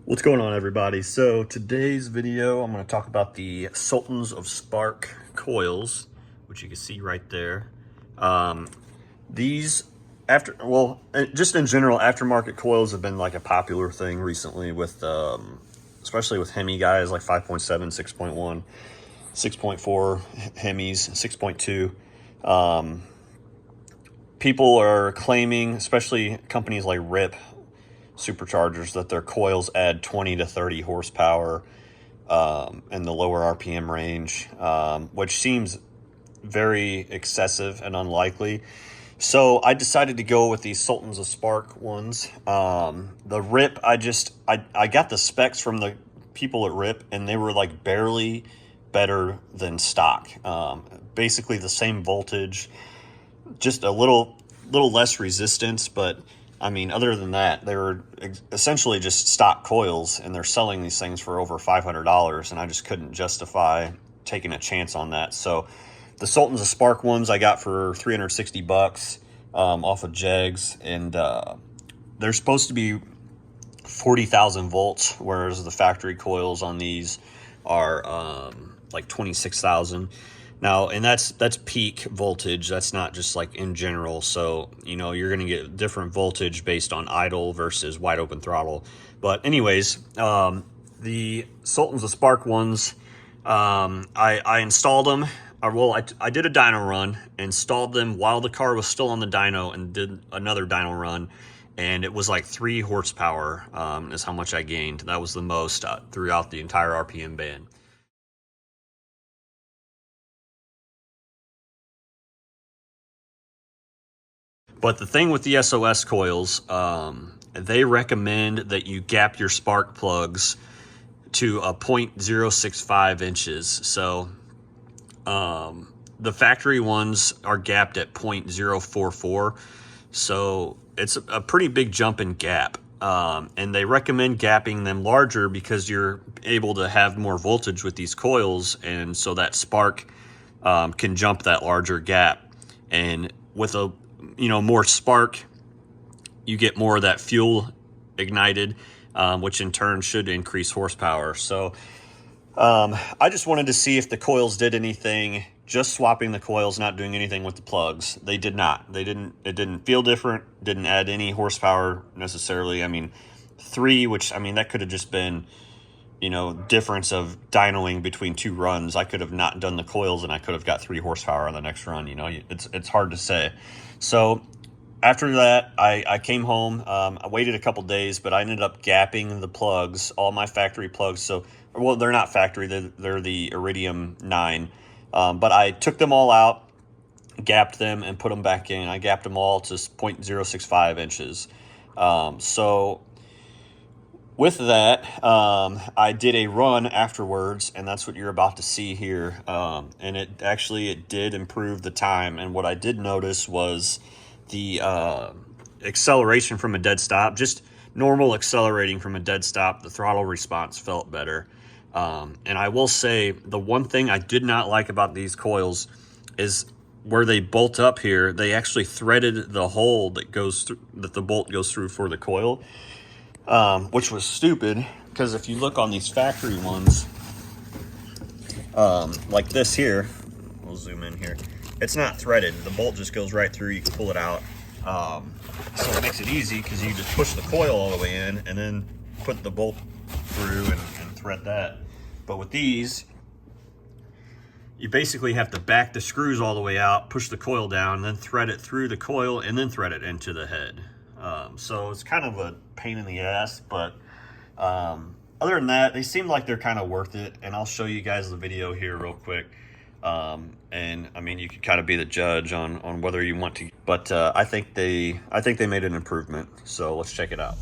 What's going on, everybody? So today's video, I'm going to talk about the Sultans of Spark coils, which you can see right there. These just in general, aftermarket coils have been like a popular thing recently with, especially with Hemi guys like 5.7, 6.1, 6.4 Hemis, 6.2. People are claiming, especially companies like RIP superchargers, that their coils add 20 to 30 horsepower in the lower RPM range, which seems very excessive and unlikely. So I decided to go with these Sultans of Spark ones. The RIP, I got the specs from the people at RIP, and they were like barely better than stock. Basically the same voltage, just a little less resistance, but I mean, other than that, they were essentially just stock coils, and they're selling these things for over $500, and I just couldn't justify taking a chance on that. So the Sultans of Spark ones I got for 360 bucks off of Jegs, and they're supposed to be 40,000 volts, whereas the factory coils on these are like 26,000. Now, and that's peak voltage. That's not just like in general. So, you know, you're going to get different voltage based on idle versus wide open throttle. But anyways, the Sultans of Spark ones, I installed them. I did a dyno run, installed them while the car was still on the dyno, and did another dyno run. And it was like 3 horsepower is how much I gained. That was the most throughout the entire RPM band. But the thing with the SOS coils, they recommend that you gap your spark plugs to a 0.065 inches. So the factory ones are gapped at 0.044. So it's a pretty big jump in gap. And they recommend gapping them larger because you're able to have more voltage with these coils. And so that spark can jump that larger gap. And with a more spark, you get more of that fuel ignited, which in turn should increase horsepower. So I just wanted to see if the coils did anything. Just swapping the coils, not doing anything with the plugs. They did not. It didn't feel different. Didn't add any horsepower necessarily. I mean, 3, which I mean that could have just been, difference of dynoing between 2 runs. I could have not done the coils, and I could have got 3 horsepower on the next run. It's hard to say. So after that, I came home. I waited a couple days, but I ended up gapping the plugs, all my factory plugs. So, well, they're not factory. They're the Iridium 9. But I took them all out, gapped them, and put them back in. I gapped them all to 0.065 inches. So with that, I did a run afterwards, and that's what you're about to see here. And it did improve the time. And what I did notice was the acceleration from a dead stop, just normal accelerating from a dead stop. The throttle response felt better. And I will say the one thing I did not like about these coils is where they bolt up here. They actually threaded the hole that the bolt goes through for the coil. Which was stupid, because if you look on these factory ones, like this here, we'll zoom in here, it's not threaded. The bolt just goes right through. You can pull it out. So it makes it easy because you just push the coil all the way in and then put the bolt through and thread that. But with these, you basically have to back the screws all the way out, push the coil down, then thread it through the coil, and then thread it into the head. So it's kind of a pain in the ass, but other than that, they seem like they're kind of worth it. And I'll show you guys the video here real quick. And I mean, you can kind of be the judge on whether you want to, but I think they made an improvement. So let's check it out.